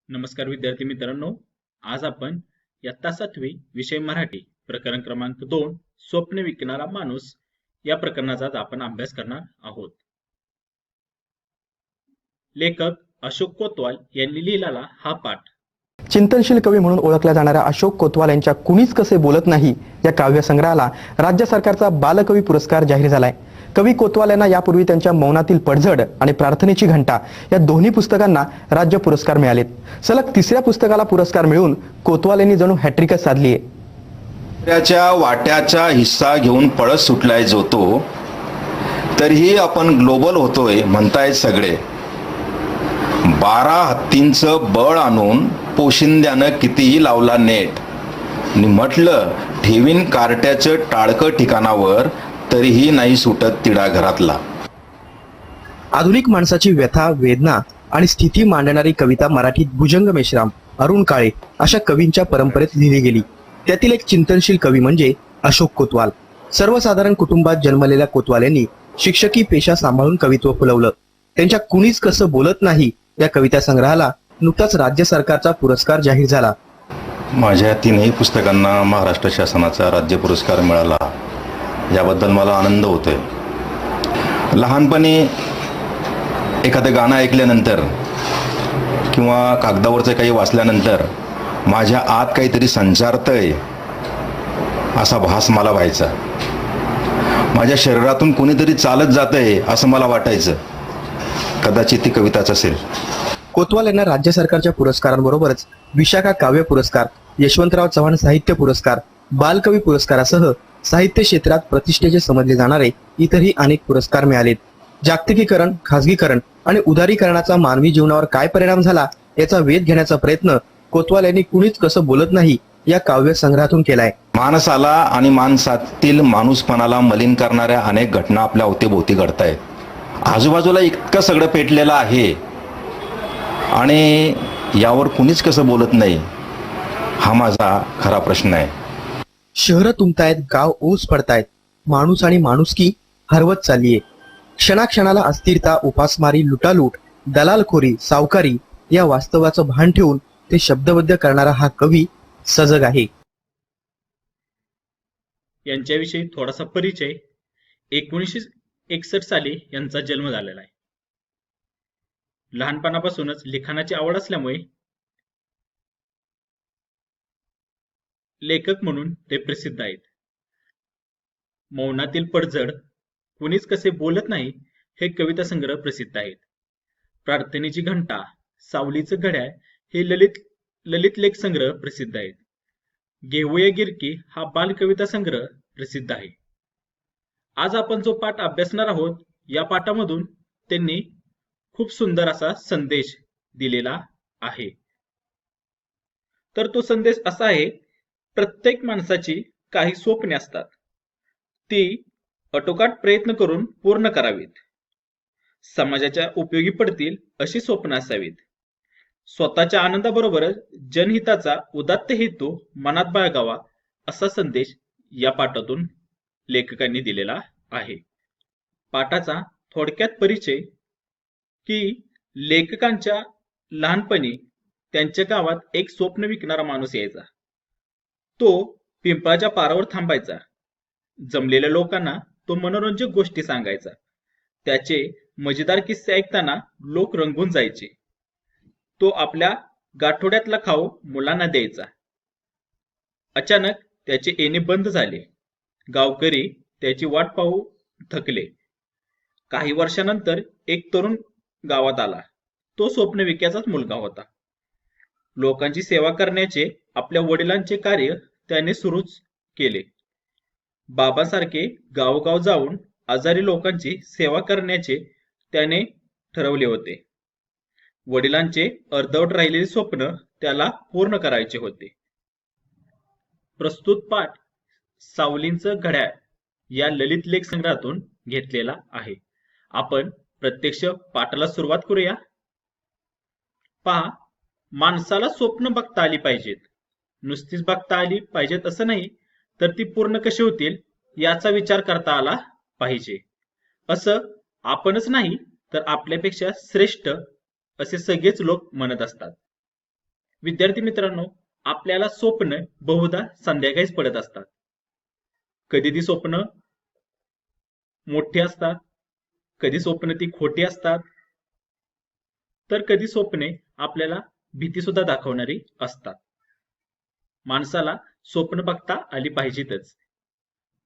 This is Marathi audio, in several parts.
नमस्कार विद्यार्थी मित्रांनो, आज आपण इयत्ता 7वी विषय मराठी प्रकरण क्रमांक 2 स्वप्न विकणारा माणूस या प्रकरणाचा आज आपण अभ्यास करणार आहोत. लेखक अशोक कोतवाल यांनी लिहिलेला हा पाठ. चिंतनशील कवी म्हणून ओळखल्या जाणाऱ्या अशोक कोतवाल यांच्या कुणीच कसे बोलत नाही या काव्यसंग्रहाला राज्य सरकारचा बालकवी पुरस्कार जाहीर झालाय. कवी कोतवाल यांना यापूर्वी त्यांच्या मौनातील पडझड आणि प्रार्थनेची घंटा या दोन्ही पुस्तकांना राज्य पुरस्कार मिळालेत. सलग तिसऱ्या पुस्तकाला पुरस्कार मिळून कोतवाल यांनी जणू हॅट्रिकच साधली आहे. त्याच्या वाट्याचा हिस्सा घेऊन पळत सुटलाय जो तो, तरीही आपण ग्लोबल होतोय म्हणतायत सगळे. 12 हत्तींचं बळ आणून पोशिंद्यानं कितीही लावला नेट, नि म्हटलं ठेवीन कार्ट्याचं टाळकं ठिकाणावर, तरीही नाही सुटत तिडा घरातला. आधुनिक माणसाची व्यथा, वेदना आणि स्थिती मांडणारी कविता मराठीत भुजंग मेश्राम, अरुण काळे अशा कवींच्या परंपरेत लिहिली गेली. त्यातील एक चिंतनशील कवी म्हणजे अशोक कोतवाल. सर्वसाधारण कुटुंबात जन्मलेल्या कोतवाल यांनी शिक्षकी पेशा सांभाळून कवित्व फुलवलं. त्यांच्या कुणीच कसं बोलत नाही या कविता संग्रहाला नुकताच राज्य सरकारचा पुरस्कार जाहीर झाला. माझ्या 3ही पुस्तकांना महाराष्ट्र शासनाचा राज्य पुरस्कार मिळाला, याबद्दल मला आनंद होतोय. लहानपणी एखादं गाणं ऐकल्यानंतर किंवा कागदावरचं काही वाचल्यानंतर माझ्या आत काहीतरी संचारतंय असा भास मला व्हायचा. माझ्या शरीरातून कोणीतरी चालत जातंय असं मला वाटायचं. कदाचित ती कविताच असेल. कोतवाल यांना राज्य सरकारच्या पुरस्कारांबरोबरच विशाखा काव्य पुरस्कार, यशवंतराव चव्हाण साहित्य पुरस्कार, बालकवी पुरस्कारासह साहित्य क्षेत्रात प्रतिष्ठेचे समजले जाणारे इतरही अनेक पुरस्कार मिळालेत. जागतिकीकरण, खासगीकरण आणि उदारीकरणाचा मानवी जीवनावर काय परिणाम झाला याचा वेध घेण्याचा प्रयत्न कोतवाल यांनी कुणीच कसं बोलत नाही या काव्य संग्रहातून केलाय. माणसाला आणि माणसातील माणूसपणाला मलिन करणाऱ्या अनेक घटना आपल्या अवतीभोवती घडतायत. आजूबाजूला इतकं सगळं पेटलेलं आहे आणि यावर कुणीच कसं बोलत नाही, हा माझा खरा प्रश्न आहे. शहरं तुंबतायत, गाव ओस पडतायत, माणूस आणि माणुसकी हरवत चाललीये. क्षणाक्षणाला अस्थिरता, उपासमारी, लुटालूट, दलालखोरी, सावकारी या वास्तवाचं भान ठेवून ते शब्दबद्ध करणारा हा कवी सजग आहे. यांच्याविषयी थोडासा परिचय. 1961 साली यांचा जन्म झालेला आहे. लहानपणापासूनच लिखाणाची आवड असल्यामुळे लेखक म्हणून ते प्रसिद्ध आहेत. मौनातील पडझड, कुणीच कसे बोलत नाही हे कविता संग्रह प्रसिद्ध आहेत. प्रार्थनेची घंटा, सावलीचं घड्याळ हे ललित लेख संग्रह प्रसिद्ध आहेत. घेऊया गिरकी हा बालकविता संग्रह प्रसिद्ध आहे. आज आपण जो पाठ अभ्यासणार आहोत, या पाठामधून त्यांनी खूप सुंदर असा संदेश दिलेला आहे. तर तो संदेश असा आहे: प्रत्येक माणसाची काही स्वप्ने असतात, ती आटोकाट प्रयत्न करून पूर्ण करावीत. समाजाच्या उपयोगी पडतील अशी स्वप्न असावीत. स्वतःच्या आनंदाबरोबरच जनहिताचा उदात्त हेतू मनात बाळगावा, असा संदेश या पाठातून लेखकांनी दिलेला आहे. पाठाचा थोडक्यात परिचय की लेखकांच्या लहानपणी त्यांच्या गावात एक स्वप्न विकणारा माणूस यायचा. तो पिंपळाच्या पारावर थांबायचा. जमलेल्या लोकांना तो मनोरंजक गोष्टी सांगायचा. त्याचे मजेदार किस्से ऐकताना लोक रंगून जायचे. तो आपल्या गाठोड्यातला खाऊ मुलांना द्यायचा. अचानक त्याचे येणे बंद झाले. गावकरी त्याची वाट पाहू थकले. काही वर्षानंतर एक तरुण गावात आला. तो स्वप्न विक्याचाच मुलगा होता. लोकांची सेवा करण्याचे आपल्या वडिलांचे कार्य त्याने सुरूच केले. बाबासारखे गावोगाव जाऊन आजारी लोकांची सेवा करण्याचे त्याने ठरवले होते. वडिलांचे अर्धवट राहिलेले स्वप्न त्याला पूर्ण करायचे होते. प्रस्तुत पाठ सावलींचं घड्याळ या ललित लेख संग्रहातून घेतलेला आहे. आपण प्रत्यक्ष पाठाला सुरुवात करूया. पहा, माणसाला स्वप्न बघता आली पाहिजेत. नुसतीच बघता आली पाहिजेत असं नाही, तर ती पूर्ण कशी होतील याचा विचार करता आला पाहिजे. असं आपणच नाही, तर आपल्यापेक्षा श्रेष्ठ असे सगळेच लोक म्हणत असतात. विद्यार्थी मित्रांनो, आपल्याला स्वप्न बहुधा संध्याकाळीच पडत असतात. कधी ती स्वप्न मोठी असतात, कधी स्वप्न ती खोटी असतात, तर कधी स्वप्ने आपल्याला भीती सुद्धा दाखवणारी असतात. माणसाला स्वप्न बघता आली पाहिजेतच,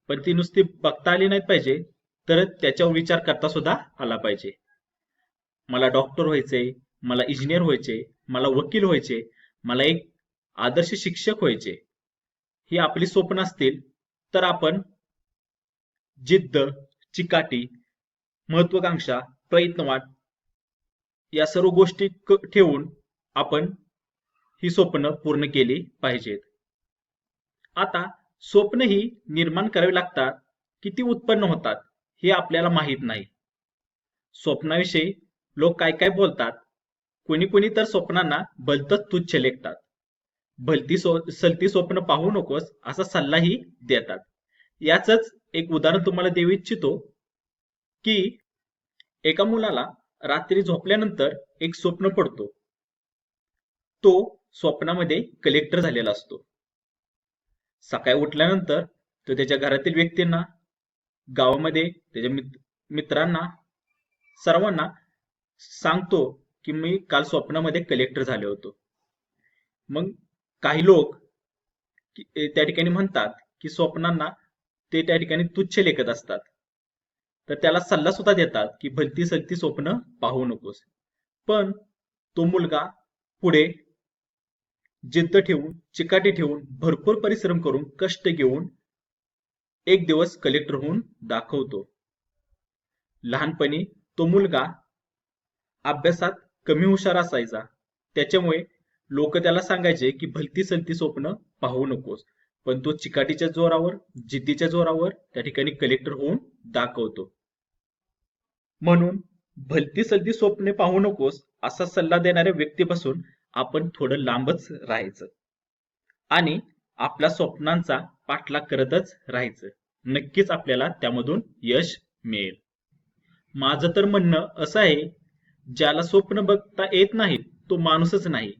पण ती नुसती बघता आली नाही पाहिजे, तर त्याच्यावर विचार करता सुद्धा आला पाहिजे. मला डॉक्टर व्हायचंय, मला इंजिनियर व्हायचे, मला वकील व्हायचे, मला एक आदर्श शिक्षक व्हायचे, ही आपली स्वप्न असतील तर आपण जिद्द, चिकाटी, महत्वाकांक्षा, प्रयत्नवाद या सर्व गोष्टी ठेवून आपण ही स्वप्न पूर्ण केली पाहिजेत. आता स्वप्न ही निर्माण करावी लागतात, किती उत्पन्न होतात हे आपल्याला माहीत नाही. स्वप्नाविषयी लोक काय काय बोलतात, कोणी कोणी तर स्वप्नांना भलतंच तुच्छ लेखतात. भलती सलती स्वप्न पाहू नकोस असा सल्लाही देतात. याचंच एक उदाहरण तुम्हाला देऊ इच्छितो की एका मुलाला रात्री झोपल्यानंतर एक स्वप्न पडतो. तो स्वप्नामध्ये कलेक्टर झालेला असतो. सकाळी उठल्यानंतर तो त्याच्या घरातील व्यक्तींना, गावामध्ये त्याच्या मित्रांना, सर्वांना सांगतो की मी काल स्वप्नामध्ये कलेक्टर झाले होतो. मग काही लोक त्या ठिकाणी म्हणतात की स्वप्नांना ते त्या ठिकाणी तुच्छ लेखत असतात, तर त्याला सल्ला सुद्धा देतात की भलती सलती स्वप्न पाहू नकोस. पण तो मुलगा पुढे जिद्द ठेवून, चिकाटी ठेवून, भरपूर परिश्रम करून, कष्ट घेऊन एक दिवस कलेक्टर होऊन दाखवतो. लहानपणी तो मुलगा अभ्यासात कमी हुशार असायचा, त्याच्यामुळे लोक त्याला सांगायचे की भलती सलती स्वप्न पाहू नकोस, पण तो चिकाटीच्या जोरावर, जिद्दीच्या जोरावर त्या ठिकाणी कलेक्टर होऊन दाखवतो. म्हणून भलती सलती स्वप्ने पाहू नकोस असा सल्ला देणाऱ्या व्यक्तीपासून आपण थोडं लांबच राहायचं आणि आपल्या स्वप्नांचा पाठलाग करतच राहायचं. नक्कीच आपल्याला त्यामधून यश मिळेल. माझं तर म्हणणं असं आहे, ज्याला स्वप्न बघता येत नाही तो माणूसच नाही.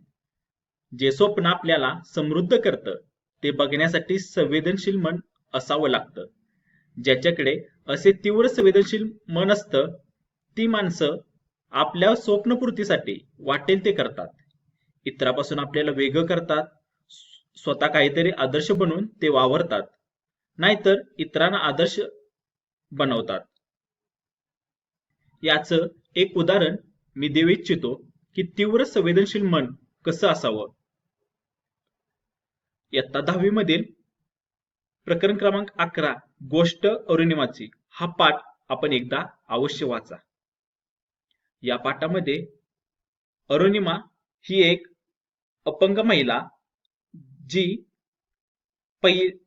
जे स्वप्न आपल्याला समृद्ध करतं ते बघण्यासाठी संवेदनशील मन असावं लागतं. ज्याच्याकडे असे तीव्र संवेदनशील मन असतं, ती माणसं आपल्या स्वप्नपूर्तीसाठी वाटेल ते करतात. इतरांपासून आपल्याला वेगळं करतात, स्वतः काहीतरी आदर्श बनवून ते वावरतात, नाहीतर इतरांना आदर्श बनवतात. याचं एक उदाहरण मी देऊ इच्छितो की तीव्र संवेदनशील मन कसं असावं. इयत्ता 10वी मधील प्रकरण क्रमांक 11 गोष्ट अरुणिमाची हा पाठ आपण एकदा अवश्य वाचा. या पाठामध्ये अरुणिमा ही एक अपंग महिला, जी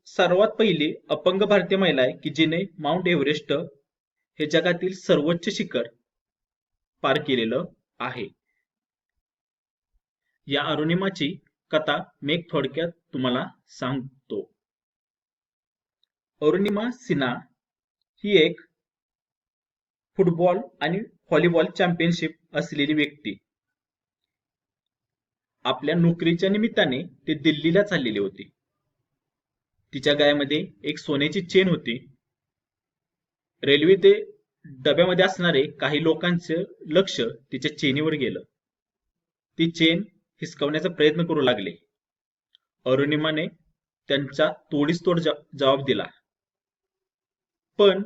सर्वात पहिली अपंग भारतीय महिला आहे की जिने माउंट एव्हरेस्ट हे जगातील सर्वोच्च शिखर पार केलेलं आहे. या अरुणिमाची कथा मी एक थोडक्यात तुम्हाला सांगतो. अरुणिमा सिन्हा ही एक फुटबॉल आणि व्हॉलीबॉल चॅम्पियनशिप असलेली व्यक्ती. आपल्या नोकरीच्या निमित्ताने ते दिल्लीला चाललेली होती. तिच्या गळ्यामध्ये एक सोन्याची चेन होती. रेल्वे ते डब्यामध्ये असणारे काही लोकांचं लक्ष तिच्या चेनीवर गेलं. ती चेन हिसकावण्याचा प्रयत्न करू लागले. अरुणिमाने त्यांचा तोडीस तोड जबाब दिला, पण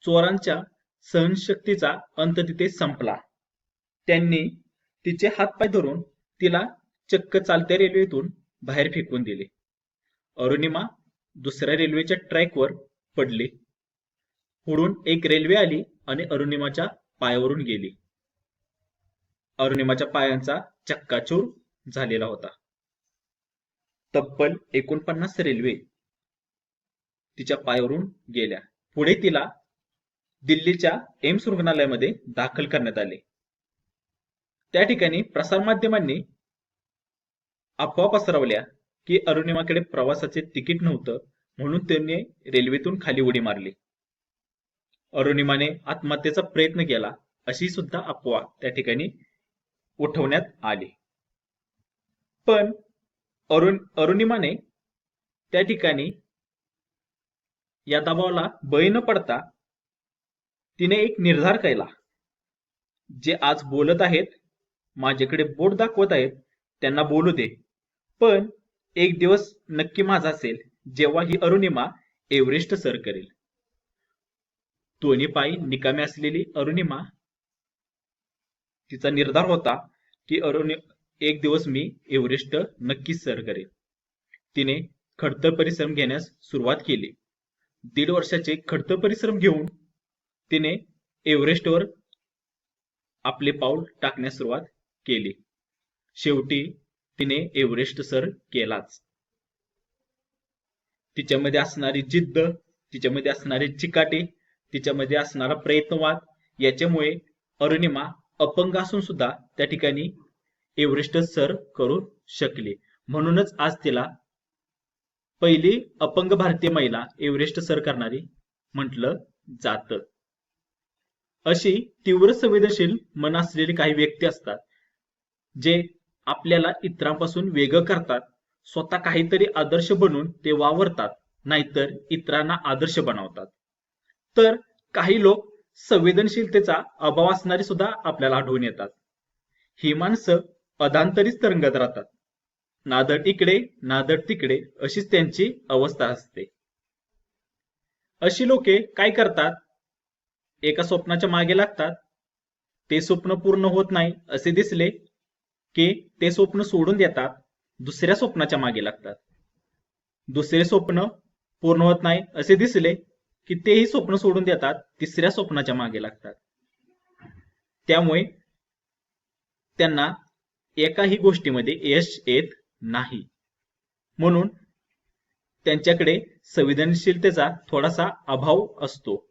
चोरांच्या सहनशक्तीचा अंत तिथे संपला. त्यांनी तिचे हातपाय धरून तिला चक्क चालत्या रेल्वेतून बाहेर फेकून दिले. अरुणिमा दुसऱ्या रेल्वेच्या ट्रॅकवर पडली. पुढून एक रेल्वे आली आणि अरुणिमाच्या पायावरून गेली. अरुणिमाच्या पायांचा चक्काचूर झालेला होता. तब्बल 49 रेल्वे तिच्या पायावरून गेल्या. पुढे तिला दिल्लीच्या एम्स रुग्णालयामध्ये दाखल करण्यात आले. त्या ठिकाणी प्रसारमाध्यमांनी अफवा पसरवल्या की अरुणिमाकडे प्रवासाचे तिकीट नव्हतं, म्हणून त्यांनी रेल्वेतून खाली उडी मारली. अरुणिमाने आत्महत्येचा प्रयत्न केला, अशी सुद्धा अफवा त्या ठिकाणी उठवण्यात आली. पण अरुणिमाने त्या ठिकाणी या दबावाला बळी न पडता तिने एक निर्धार केला. जे आज बोलत आहेत, माझ्याकडे बोट दाखवत आहेत, त्यांना बोलू दे, पण एक दिवस नक्की माझा असेल जेव्हा ही अरुणिमा एव्हरेस्ट सर करेल. दोन्ही पायी निकामी असलेली अरुणिमा, तिचा निर्धार होता की एक दिवस मी एव्हरेस्ट नक्कीच सर करेल. तिने खडतर परिश्रम घेण्यास सुरुवात केली. 1.5 वर्षाचे खडतर परिश्रम घेऊन तिने एव्हरेस्टवर आपले पाऊल टाकण्यास सुरुवात केली. शेवटी तिने एव्हरेस्ट सर केलाच. तिच्यामध्ये असणारी जिद्द, तिच्यामध्ये असणारी चिकाटी, तिच्यामध्ये असणारा प्रयत्नवाद याच्यामुळे अरुणिमा अपंग असून सुद्धा त्या ठिकाणी एव्हरेस्ट सर करू शकली. म्हणूनच आज तिला पहिली अपंग भारतीय महिला एव्हरेस्ट सर करणारी म्हटलं जातं. अशी तीव्र संवेदनशील मन असलेली काही व्यक्ती असतात जे आपल्याला इतरांपासून वेगळं करतात. स्वतः काहीतरी आदर्श बनून ते वावरतात, नाहीतर इतरांना आदर्श बनवतात. तर काही लोक संवेदनशीलतेचा अभाव असणारे सुद्धा आपल्याला आढळून येतात. ही माणसं अधांतरीच तरंगत राहतात. नादड इकडे नादड तिकडे अशीच त्यांची अवस्था असते. अशी लोके काय करतात? एका स्वप्नाच्या मागे लागतात. ते स्वप्न पूर्ण होत नाही असे दिसले की ते स्वप्न सोडून देतात, दुसऱ्या स्वप्नाच्या मागे लागतात. दुसरे स्वप्न पूर्ण होत नाही असे दिसले की तेही स्वप्न सोडून देतात, तिसऱ्या स्वप्नाच्या मागे लागतात. त्यामुळे त्यांना एकाही गोष्टीमध्ये यश येत नाही. म्हणून त्यांच्याकडे संवेदनशीलतेचा थोडासा अभाव असतो.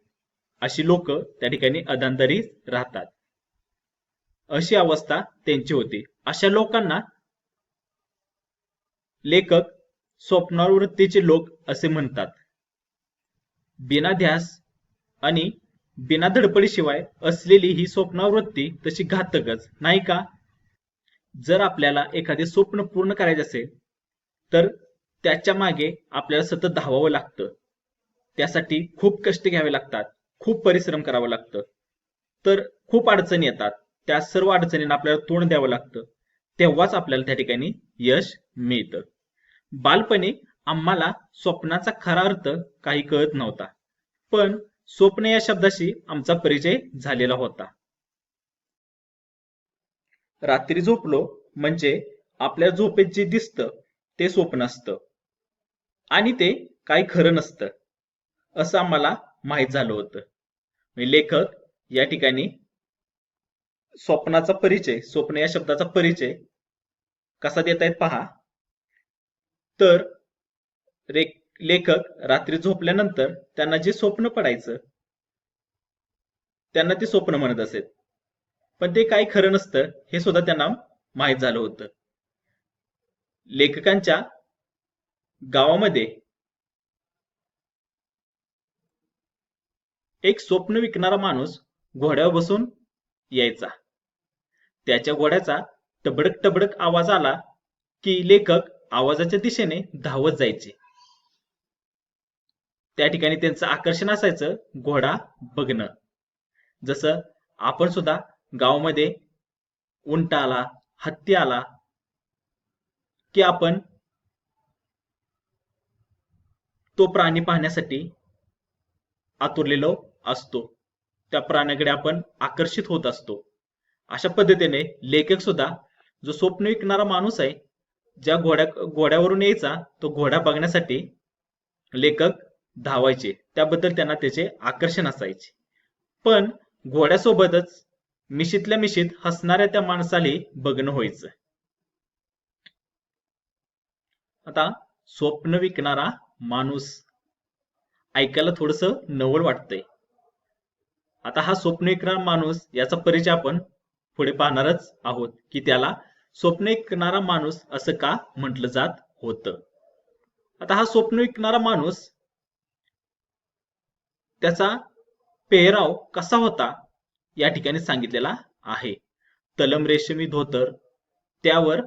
अशी लोक त्या ठिकाणी अधांतरी राहतात. अशी अवस्था त्यांची होती. अशा लोकांना लेखक स्वप्नावृत्तीचे लोक असे म्हणतात. बिना ध्यास आणि बिना धडपडीशिवाय असलेली ही स्वप्नावृत्ती तशी घातकच नाही का? जर आपल्याला एखादे स्वप्न पूर्ण करायचे असेल तर त्याच्या मागे आपल्याला सतत धावावं लागतं. त्यासाठी खूप कष्ट घ्यावे लागतात, खूप परिश्रम करावं लागतं. तर खूप अडचणी येतात. त्या सर्व अडचणींना आपल्याला तोंड द्यावं लागतं. तेव्हाच आपल्याला त्या ठिकाणी यश मिळतं. बालपणी आम्हाला स्वप्नाचा खरा अर्थ काही कळत नव्हता, पण स्वप्न या शब्दाशी आमचा परिचय झालेला होता. रात्री झोपलो म्हणजे आपल्या झोपेत जे दिसतं ते स्वप्न असतं आणि ते काही खरं नसतं असं आम्हाला माहीत झालं होतं. लेखक या ठिकाणी स्वप्नाचा परिचय, स्वप्न या शब्दाचा परिचय कसा देत आहेत पहा. तर लेखक रात्री झोपल्यानंतर त्यांना जे स्वप्न पडायचं त्यांना ते स्वप्न म्हणत असेल, पण ते काही खरं नसतं हे सुद्धा त्यांना माहीत झालं होतं. लेखकांच्या गावामध्ये एक स्वप्न विकणारा माणूस घोड्यावर बसून यायचा. त्याच्या घोड्याचा टबडक टबडक आवाज आला की लेखक आवाजाच्या दिशेने धावत जायचे. त्या ठिकाणी त्यांचं आकर्षण असायचं घोडा बघणं. जसं आपण सुद्धा गावामध्ये उंट आला, हत्ती आला की आपण तो प्राणी पाहण्यासाठी आतुरलेलो असतो. त्या प्राण्याकडे आपण आकर्षित होत असतो. अशा पद्धतीने लेखक सुद्धा जो स्वप्न विकणारा माणूस आहे, ज्या घोड्यावरून यायचा तो घोडा बघण्यासाठी लेखक धावायचे. त्याबद्दल त्यांना त्याचे आकर्षण असायचे. पण घोड्यासोबतच मिशीतल्या मिशीत हसणाऱ्या त्या माणसाला बघणं व्हायचं. आता स्वप्न विकणारा माणूस ऐकायला थोडस नवल वाटतंय. आता हा स्वप्न विकणारा माणूस याचा परिचय आपण पुढे पाहणारच आहोत की त्याला स्वप्न विकणारा माणूस असं का म्हटलं जात होतं. आता हा स्वप्न विकणारा माणूस त्याचा पेहराव कसा होता या ठिकाणी सांगितलेला आहे. तलम रेशमी धोतर, त्यावर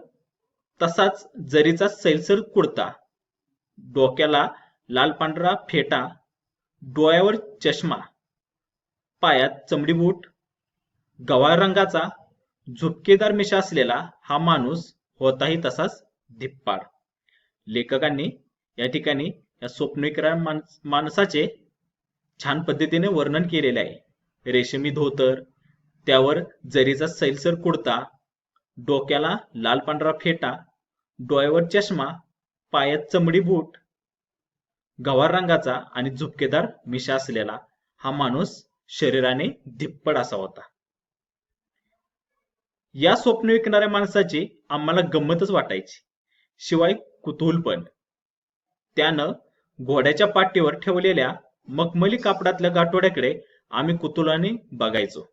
तसाच जरीचा सैलसर कुर्ता, डोक्याला लाल पांढरा फेटा, डोळ्यावर चष्मा, पायात चमडी बूट, गव्हाळ रंगाचा झुपकेदार मिशा असलेला हा माणूस होताही तसाच धिप्पाड. लेखकांनी या ठिकाणी या स्वप्नविक्रा माणसाचे छान पद्धतीने वर्णन केलेले आहे. रेशमी धोतर, त्यावर जरीचा सैलसर कुर्ता, डोक्याला लाल पांढरा फेटा, डोळ्यावर चष्मा, पायात चमडी बूट, गव्हाळ रंगाचा आणि झुपकेदार मिशा असलेला हा माणूस शरीराने धिप्पड असा होता. या स्वप्न विकणाऱ्या माणसाची आम्हाला गंमतच वाटायची, शिवाय कुतूहल पण. त्यानं घोड्याच्या पाठीवर ठेवलेल्या मखमली कापडातल्या गाठोड्याकडे आम्ही कुतूहलाने बघायचो.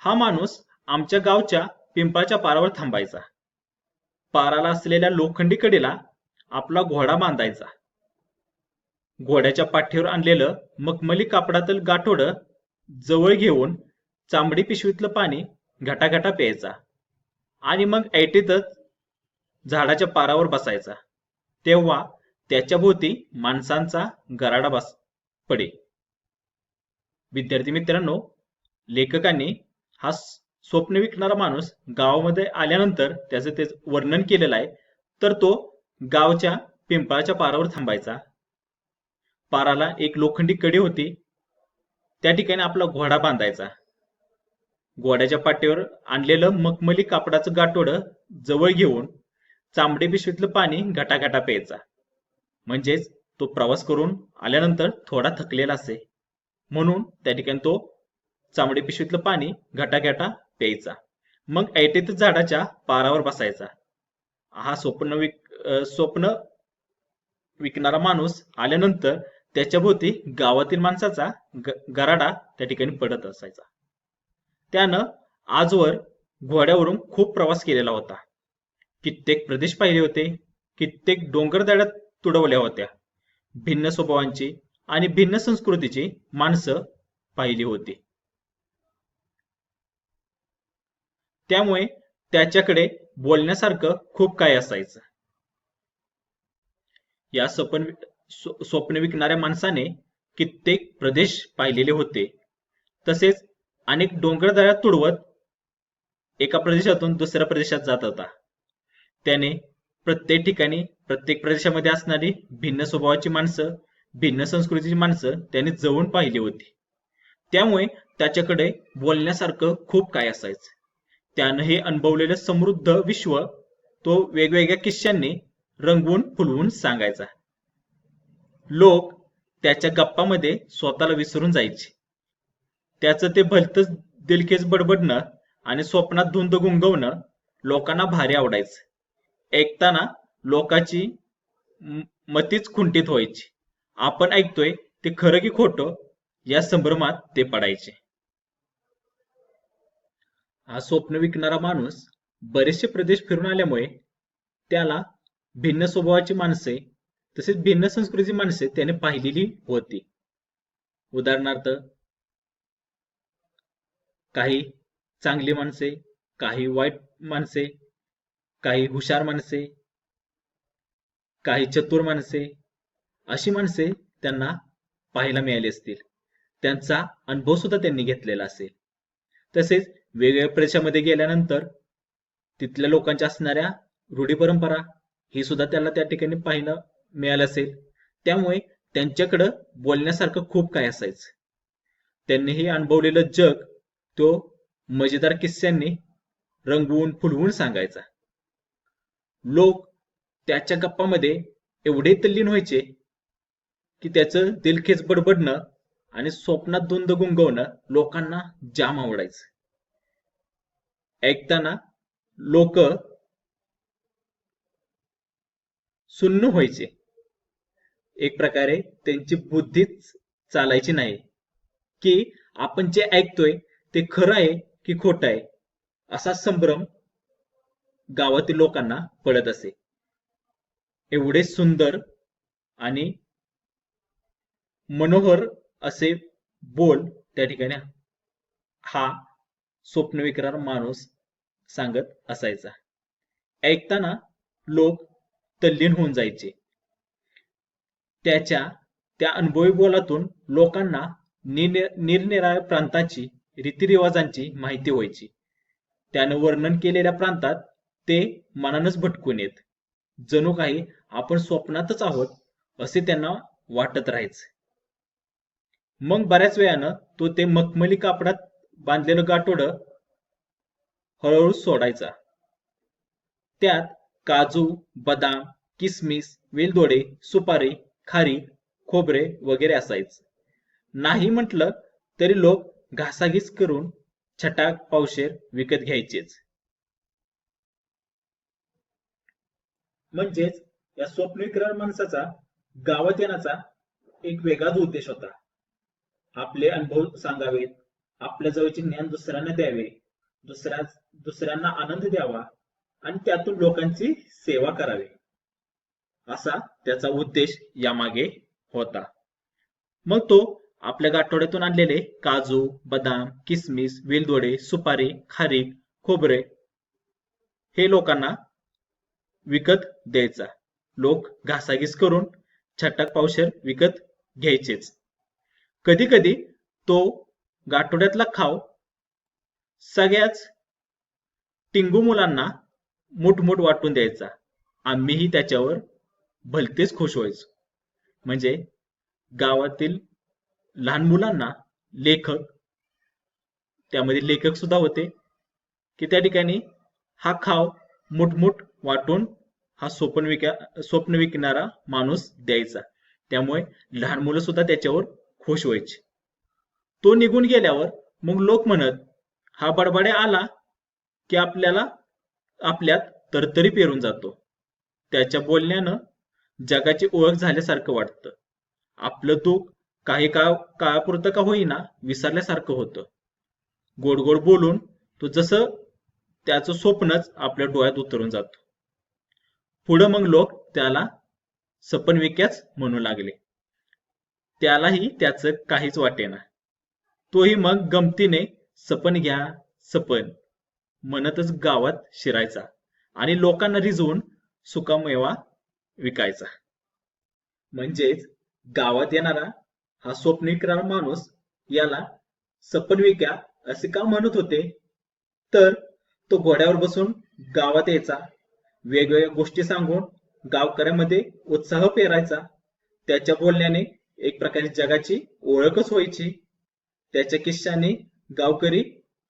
हा माणूस आमच्या गावच्या पिंपळाच्या पारावर थांबायचा. पाराला असलेल्या लोखंडी कडेला आपला घोडा बांधायचा. घोड्याच्या पाठीवर आणलेलं मखमली कापडातील गाठोडं जवळ घेऊन चांबडी पिशवीतलं पाणी घटाघटा प्यायचा आणि मग ऐटीतच झाडाच्या पारावर बसायचा. तेव्हा त्याच्या भोवती माणसांचा गराडा पडे. विद्यार्थी मित्रांनो, लेखकांनी हा स्वप्न विकणारा माणूस गावामध्ये आल्यानंतर त्याचं ते वर्णन केलेलं आहे. तर तो गावच्या पिंपळाच्या पारावर थांबायचा. पाराला एक लोखंडी कडी होती, त्या ठिकाणी आपला घोडा बांधायचा. घोड्याच्या पाठीवर आणलेलं मखमली कापडाचं गाठोडं जवळ घेऊन चांबडी पिशवीतलं पाणी घटाघटा प्यायचा. म्हणजेच तो प्रवास करून आल्यानंतर थोडा थकलेला असे, म्हणून त्या ठिकाणी तो चांबडी पिशवीतलं पाणी घटाघटा प्यायचा. मग ऐटीत झाडाच्या पारावर बसायचा. हा स्वप्न विकणारा माणूस आल्यानंतर त्याच्या भोवती गावातील माणसाचा गराडा त्या ठिकाणी पडत असायचा. त्यानं आजवर घोड्यावरून खूप प्रवास केलेला होता. कित्येक प्रदेश पाहिले होते, कित्येक डोंगरदऱ्या तुडवल्या होत्या. भिन्न स्वभावांची आणि भिन्न संस्कृतीची माणसं पाहिली होती. त्यामुळे त्याच्याकडे बोलण्यासारखं खूप काही असायचं. या स्वप्न विकणाऱ्या माणसाने कित्येक प्रदेश पाहिलेले होते. तसेच अनेक डोंगरदऱ्या तुडवत एका प्रदेशातून दुसऱ्या प्रदेशात जात होता. त्याने प्रत्येक ठिकाणी प्रत्येक प्रदेशामध्ये असणारी भिन्न स्वभावाची माणसं, भिन्न संस्कृतीची माणसं त्याने जवळून पाहिली होती. त्यामुळे त्याच्याकडे बोलण्यासारखं खूप काय असायचं. त्यानं हे अनुभवलेलं समृद्ध विश्व तो वेगवेगळ्या किस्स्यांनी रंगवून फुलवून सांगायचा. लोक त्याच्या गप्पामध्ये स्वतःला विसरून जायचे. त्याचं ते भलतंच दिलखेच बडबडणं आणि स्वप्नात धुंद गुंगवणं लोकांना भारी आवडायचं. ऐकताना लोकांची मतीच खुंटीत व्हायची. आपण ऐकतोय ते खरं की खोटं या संभ्रमात ते पडायचे. हा स्वप्न विकणारा माणूस बरेचसे प्रदेश फिरून आल्यामुळे त्याला भिन्न स्वभावाची माणसे तसेच भिन्न संस्कृतीची माणसे त्याने पाहिलेली होती. उदाहरणार्थ, काही चांगली माणसे, काही वाईट माणसे, काही हुशार माणसे, काही चतुर माणसे, अशी माणसे त्यांना पाहायला मिळाली असतील. त्यांचा अनुभव सुद्धा त्यांनी घेतलेला असेल. तसेच वेगवेगळ्या प्रदेशामध्ये गेल्यानंतर तिथल्या लोकांच्या असणाऱ्या रूढी परंपरा ही सुद्धा त्याला त्या ठिकाणी पाहायला मिळालं असेल. त्यामुळे त्यांच्याकडं बोलण्यासारखं खूप काय असायचं. त्यांनी हे अनुभवलेलं जग तो मजेदार किस्स्यांनी रंगवून फुलवून सांगायचा. लोक त्याच्या गप्पामध्ये एवढे तल्लीन व्हायचे की त्याचं दिलखेच बडबडणं आणि स्वप्नात धुंद गुंगवणं लोकांना जाम आवडायचं. ऐकताना लोक सुन्न व्हायचे. एक प्रकारे त्यांची बुद्धीच चालायची नाही की आपण जे ऐकतोय ते खरं आहे की खोटं आहे, असा संभ्रम गावातील लोकांना पडत असे. एवढे सुंदर आणि मनोहर असे बोल त्या ठिकाणी हा स्वप्न विकणारा माणूस सांगत असायचा. ऐकताना लोक तल्लीन होऊन जायचे. त्याच्या त्या अनुभवी बोलातून लोकांना निरनिराळ्या प्रांताची रीतिरिवाजांची माहिती व्हायची. त्यानं वर्णन केलेल्या प्रांतात ते मनानच भटकून येत. जणू काही आपण स्वप्नातच आहोत असे त्यांना वाटत राहायचं. मग बऱ्याच वेळानं तो ते मखमली कापडात बांधलेलं गाठोडं हळूहळू सोडायचा. त्यात काजू, बदाम, किसमिस, वेलदोडे, सुपारी, खारीक, खोबरे वगैरे असायचं. नाही म्हटलं तरी लोक घासाघीस करून छटाक पावशेर विकत घ्यायचेच. म्हणजेच या स्वप्न विक्रेता माणसाचा गावात येण्याचा एक वेगळाच उद्देश होता. आपले अनुभव सांगावेत, आपल्या जवळचे ज्ञान दुसऱ्यांना द्यावे, दुसऱ्यांना आनंद द्यावा आणि त्यातून लोकांची सेवा करावी, असा त्याचा उद्देश यामागे होता. मग तो आपल्या गाठोड्यातून आणलेले काजू, बदाम, किसमिस, वेलदोडे, सुपारी, खारीक, खोबरे हे लोकांना विकत द्यायचा. लोक घासाघीस करून छटाक पावशेर विकत घ्यायचेच. कधी कधी तो गाठोड्यातला खाव सगळ्याच टिंगू मुलांना मुठमुठ वाटून द्यायचा. आम्हीही त्याच्यावर भलतेच खुश व्हायचो. म्हणजे गावातील लहान मुलांना लेखक, त्यामध्ये लेखक सुद्धा होते, की त्या ठिकाणी हा खाव मुठमुठ वाटून हा स्वप्न विकणारा माणूस द्यायचा. त्यामुळे लहान मुलं सुद्धा त्याच्यावर खुश व्हायचे. तो निघून गेल्यावर मग लोक म्हणत, हा बडबड्या आला की आपल्यात तरतरी पेरून जातो. त्याच्या बोलण्यानं जगाची ओळख झाल्यासारखं वाटतं. आपलं दुःख काही काळापुरतं का होईना विसरल्यासारखं होतं. गोड गोड बोलून तो जसं त्याचं स्वप्नच आपल्या डोळ्यात उतरून जातो. पुढं मग लोक त्याला सपन विक्याच म्हणू लागले. त्यालाही त्याचं काहीच वाटेना. तोही मग गमतीने सपन घ्या सपन म्हणतच गावात शिरायचा आणि लोकांना रिझवून सुकामेवा विकायचा. म्हणजेच गावात येणारा हा स्वप्न विकणारा माणूस याला सपन विक्या असे का म्हणत होते, तर तो घोड्यावर बसून गावात यायचा, वेगवेगळ्या गोष्टी सांगून गावकऱ्यांमध्ये उत्साह पेरायचा. त्याच्या बोलण्याने एक प्रकारे जगाची ओळखच व्हायची. त्याच्या किस्साने गावकरी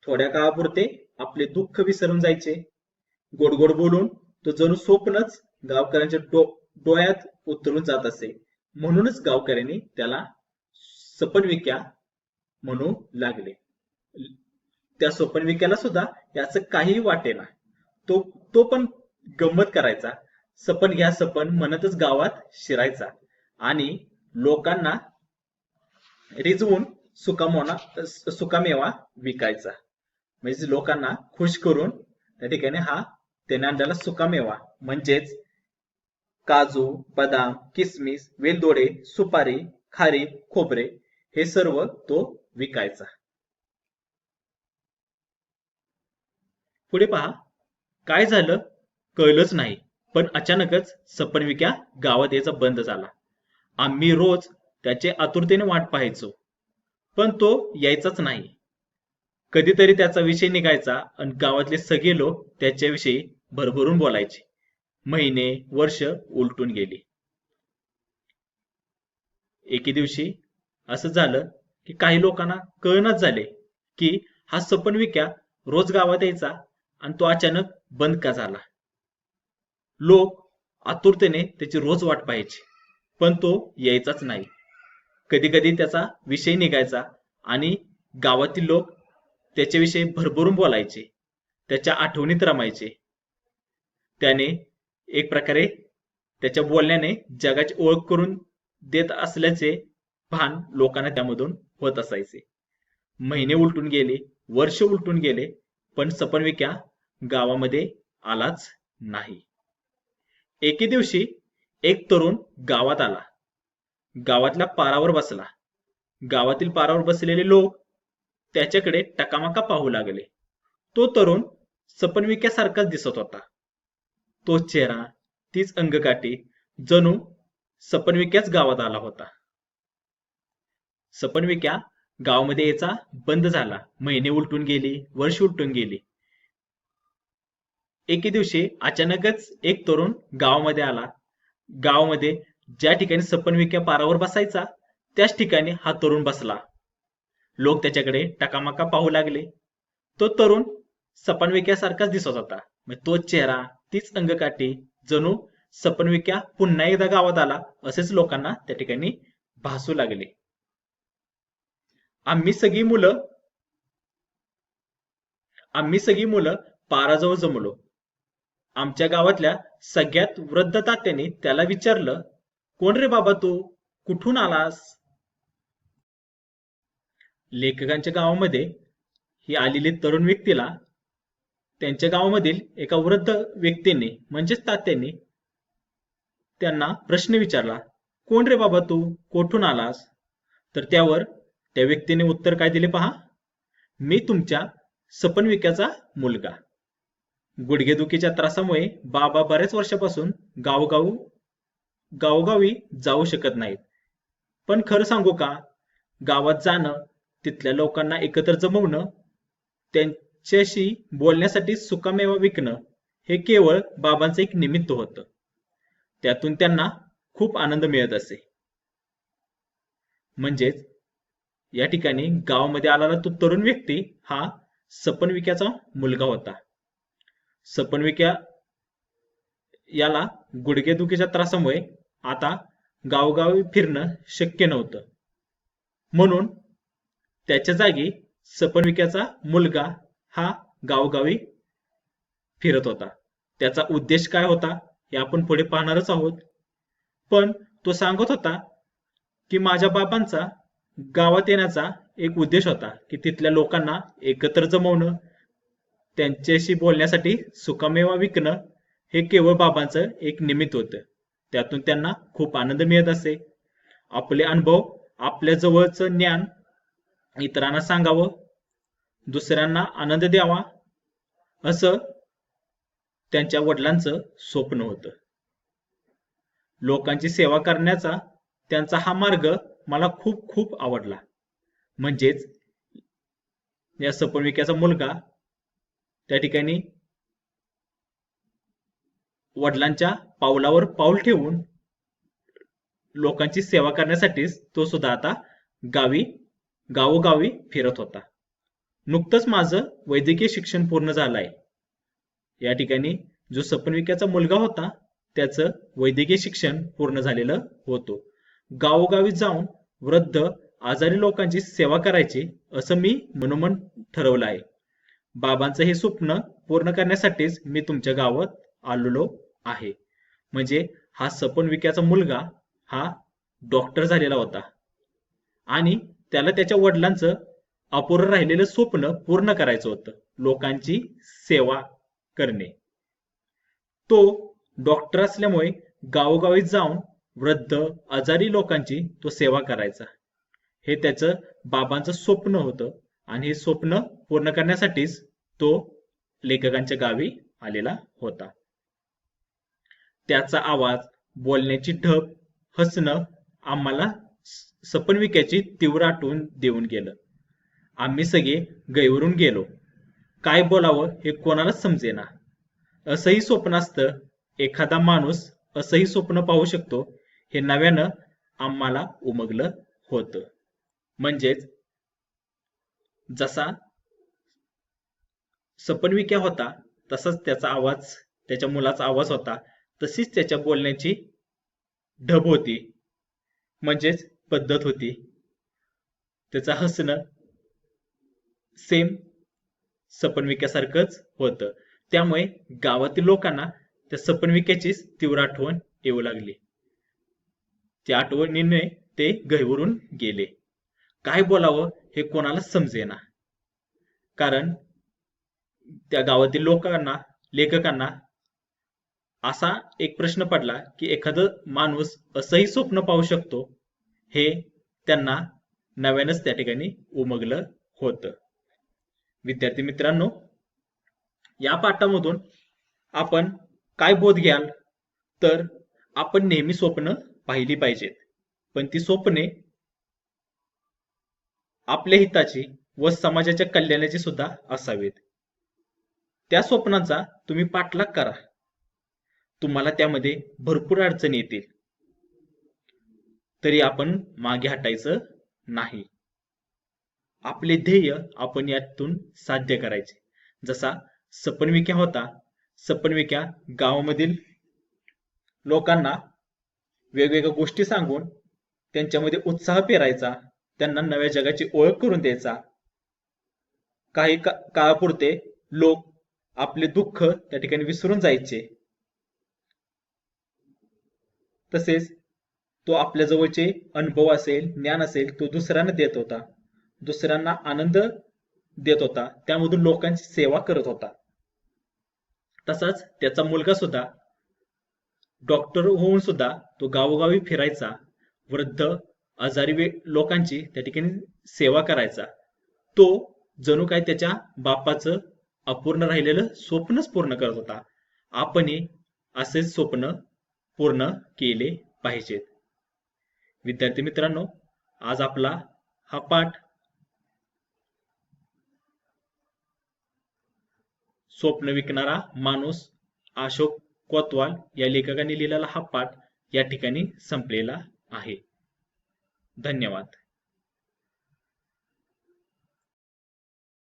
थोड्या काळापुरते आपले दुःख विसरून जायचे. गोड गोड बोलून तो जणू स्वप्नच गावकऱ्यांच्या डोळ्यात उतरून जात असे. म्हणूनच गावकऱ्यांनी त्याला सपन विक्या म्हणू लागले. त्या सपन विक्याला सुद्धा याचं काही वाटेना. तो पण गंमत करायचा. सपन घ्या सपन म्हणतच गावात शिरायचा आणि लोकांना रिझवून सुकामेवा विकायचा. म्हणजे लोकांना खुश करून त्या ठिकाणी त्याने आणलेला सुकामेवा म्हणजेच काजू, बदाम, किसमिस, वेलदोडे, सुपारी, खारीक, खोबरे हे सर्व तो विकायचा. पुढे पहा, काय झालं कळलंच नाही, पण अचानकच सपन विक्या गावात यायचा बंद झाला. आम्ही रोज त्याचे आतुरतेने वाट पाहायचो, पण तो यायचाच नाही. कधीतरी त्याचा विषय निघायचा आणि गावातले सगळे लोक त्याच्याविषयी भरभरून बोलायचे. महिने वर्ष उलटून गेली. एके दिवशी असं झालं की काही लोकांना कळनाच झाले की हा सपन विक्या रोज गावात यायचा आणि तो अचानक बंद का झाला. लोक आतुरतेने त्याची रोज वाट पाहायची, पण तो यायचाच नाही. कधी कधी त्याचा विषय निघायचा आणि गावातील लोक त्याच्याविषयी भरभरून बोलायचे, त्याच्या आठवणीत रमायचे. त्याने एक प्रकारे त्याच्या बोलण्याने जगाची ओळख करून देत असल्याचे भान लोकांना त्यामधून होत असायचे. महिने उलटून गेले, वर्ष उलटून गेले, पण सपन विक्या गावामध्ये आलाच नाही. एके दिवशी एक तरुण गावात आला. गावातल्या पारावर बसला. गावातील पारावर बसलेले लोक त्याच्याकडे टकामका पाहू लागले. तो तरुण सपनविक्यासारखाच दिसत होता. तोच चेहरा, तीच अंगकाठी, जणू सपनविक्याच गावात आला होता. सपनविक्या गावामध्ये यायचा बंद झाला. महिने उलटून गेली, वर्ष उलटून गेली. एके दिवशी अचानकच एक तरुण गावामध्ये आला. गावामध्ये ज्या ठिकाणी सपनविक्या पारावर बसायचा त्याच ठिकाणी हा तरुण बसला. लोक त्याच्याकडे टकामका पाहू लागले. तो तरुण सपनविक्यासारखाच दिसत होता. तोच चेहरा, तीच अंगकाठी, जणू सपनविक्या पुन्हा एकदा गावात आला असेच लोकांना त्या ठिकाणी भासू लागले. आम्ही सगळी मुलं पाराजवळ जमलो. आमच्या गावातल्या सगळ्यात वृद्ध तात्याने त्याला विचारलं, कोण रे बाबा तू, कुठून आलास? लेखकांच्या गावामध्ये ही आलेली तरुण व्यक्तीला त्यांच्या गावामधील एका वृद्ध व्यक्तीने म्हणजेच तात्याने त्यांना प्रश्न विचारला, कोण रे बाबा तू, कुठून आलास? तर त्यावर त्या व्यक्तीने उत्तर काय दिले पहा, मी तुमच्या सपनविक्याचा मुलगा. गुडघेदुखीच्या त्रासामुळे बाबा बऱ्याच वर्षापासून गावोगावी जाऊ शकत नाहीत. पण खरं सांगू का, गावात जाणं, तिथल्या लोकांना एकत्र जमवणं, त्यांच्याशी बोलण्यासाठी सुकामेवा विकणं हे केवळ बाबांचं एक निमित्त होतं. त्यातून त्यांना खूप आनंद मिळत असे. म्हणजेच या ठिकाणी गावामध्ये आलेला तो तरुण व्यक्ती हा सपनविक्याचा मुलगा होता. सपनविक्या याला गुडघेदुखीच्या त्रासामुळे आता गावोगावी फिरणं शक्य नव्हतं. म्हणून त्याच्या जागी सपनविक्याचा मुलगा हा गावोगावी फिरत होता. त्याचा उद्देश काय होता हे आपण पुढे पाहणारच आहोत. पण तो सांगत होता की माझ्या बाबांचा गावात येण्याचा एक उद्देश होता की तिथल्या लोकांना एकत्र जमवणं, त्यांच्याशी बोलण्यासाठी सुकामेवा विकणं हे केवळ बाबांचं एक निमित्त होतं. त्यातून त्यांना खूप आनंद मिळत असे. आपले अनुभव, आपल्या जवळचं ज्ञान इतरांना सांगावं, दुसऱ्यांना आनंद द्यावा, असं त्यांच्या वडिलांचं स्वप्न होतं. लोकांची सेवा करण्याचा त्यांचा हा मार्ग मला खूप खूप आवडला. म्हणजेच या सपनविक्याचा मुलगा त्या ठिकाणी वडिलांच्या पावलावर पाऊल ठेवून लोकांची सेवा करण्यासाठीच तो सुद्धा आता गावोगावी फिरत होता. नुकतंच माझं वैद्यकीय शिक्षण पूर्ण झालं आहे. या ठिकाणी जो सपनविक्याचा मुलगा होता त्याचं वैद्यकीय शिक्षण पूर्ण झालेलं होतं. गावोगावी जाऊन वृद्ध आजारी लोकांची सेवा करायची असं मी मनोमन ठरवलं आहे. बाबांचं हे स्वप्न पूर्ण करण्यासाठीच मी तुमच्या गावात आलेलो आहे. म्हणजे हा सपनविक्याचा मुलगा हा डॉक्टर झालेला होता आणि त्याला त्याच्या वडिलांचं अपूर्ण राहिलेलं स्वप्न पूर्ण करायचं होतं, लोकांची सेवा करणे. तो डॉक्टर असल्यामुळे गावोगावी जाऊन वृद्ध आजारी लोकांची तो सेवा करायचा. हे त्याचं बाबांचं स्वप्न होतं आणि हे स्वप्न पूर्ण करण्यासाठीच तो लेखकांच्या गावी आलेला होता. त्याचा आवाज, बोलण्याची ढब, हसणं आम्हाला सपनविक्याची तीव्र आठवण देऊन गेलं. आम्ही सगळे गैरवरून गेलो. काय बोलावं हे कोणालाच समजेना. असंही स्वप्न असतं, एखादा माणूस असंही स्वप्न पाहू शकतो, हे नव्यानं आम्हाला उमगलं होतं. म्हणजेच जसा सपनविक्या होता तसाच त्याचा आवाज, त्याच्या मुलाचा आवाज होता, तशीच त्याच्या बोलण्याची ढब होती, म्हणजेच पद्धत होती. त्याचं हसणं सेम सपनविक्यासारखंच होतं. त्यामुळे गावातील लोकांना त्या सपनविक्याचीच तीव्र आठवण येऊ लागली. त्या आठवणीने ते गहिवरून गेले. काय बोलावं हे कोणालाच समजेना. कारण त्या गावातील लोकांना, लेखकांना असा एक प्रश्न पडला की एखादं माणूस असंही स्वप्न पाहू शकतो, हे त्यांना नव्यानंच त्या ठिकाणी उमगलं होतं. विद्यार्थी मित्रांनो, या पाठामधून आपण काय बोध घ्याल तर आपण नेहमी स्वप्न पाहिली पाहिजेत, पण ती स्वप्ने आपल्या हिताची व समाजाच्या कल्याणाची सुद्धा असावीत. त्या स्वप्नांचा तुम्ही पाठलाग करा. तुम्हाला त्यामध्ये भरपूर अडचणी येतील, तरी आपण मागे हटायचं नाही. आपले ध्येय आपण यातून साध्य करायचे. जसा सपन विक्या होता, सपन विक्या गावामधील लोकांना वेगवेगळ्या गोष्टी सांगून त्यांच्यामध्ये उत्साह पेरायचा, त्यांना नव्या जगाची ओळख करून द्यायचा. काही काळापुरते लोक आपले दुःख त्या ठिकाणी विसरून जायचे. तसेच तो आपल्या जवळचे अनुभव असेल, ज्ञान असेल, तो दुसऱ्यांना देत होता, दुसऱ्यांना आनंद देत होता, त्यामधून लोकांची सेवा करत होता. तसाच त्याचा मुलगा सुद्धा डॉक्टर होऊन सुद्धा तो गावोगावी फिरायचा, वृद्ध आजारी लोकांची त्या ठिकाणी सेवा करायचा. तो जणू काय त्याच्या बापाचं अपूर्ण राहिलेलं स्वप्नच पूर्ण करत होता. आपणही असेच स्वप्न पूर्ण केले पाहिजेत. विद्यार्थी मित्रांनो, आज आपला हा पाठ स्वप्न विकणारा माणूस अशोक कोतवाल या लेखकाने लिहिलेला हा पाठ या ठिकाणी संपलेला आहे. धन्यवाद.